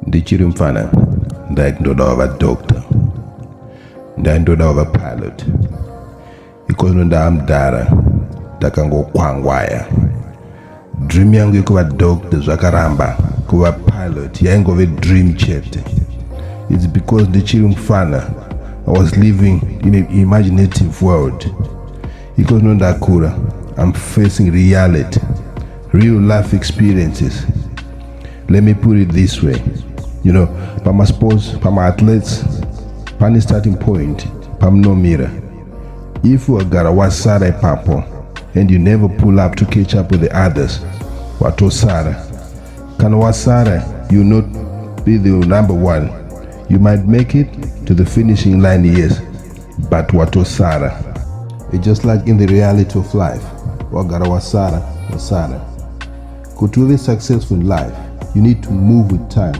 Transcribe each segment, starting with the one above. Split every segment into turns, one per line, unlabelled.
Ndichiri mfana ndaindoda wava doctor, ndaindoda wava pilot, ikono ndaamudhara ndakangokwangwaya. Dream yangu yekuva doctor zvakaramba, kuva pilot yaingove dream chete. It's because ndichiri mfana I was living in an imaginative world. Ikono ndakura, I'm facing reality, real life experiences. Let me put it this way. Pama sports, pama athletes, pani starting point, pam no mirror. If you got a wasara papo and you never pull up to catch up with the others, wato sara. Can wasara, you not be the number one. You might make it to the finishing line, yes, but wato sara. It's just like in the reality of life. Wagara wasara. To be successful in life, you need to move with time,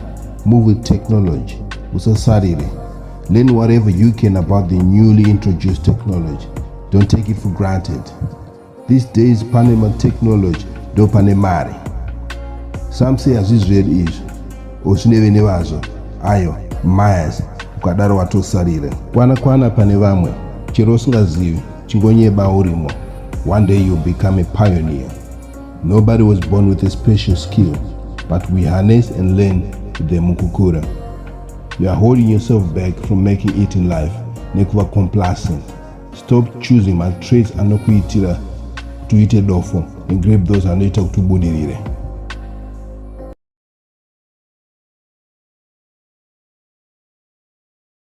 move with technology. Usasarire. Learn whatever you can about the newly introduced technology. Don't take it for granted. These days, Panama technology do panemari. Some say as Israel is, osineve nevazo, ayo, mayas, ukadaro watosarire. Kwana pane vamwe, chero usingazivi, chingonyeba urimo. One day you'll become a pioneer. Nobody was born with a special skill, but we harness and learn with the mukukura. You are holding yourself back from making it in life. Nekuva complacent. Stop choosing my traits anokuitira tuite dofo and grab those anoita kutubudirire.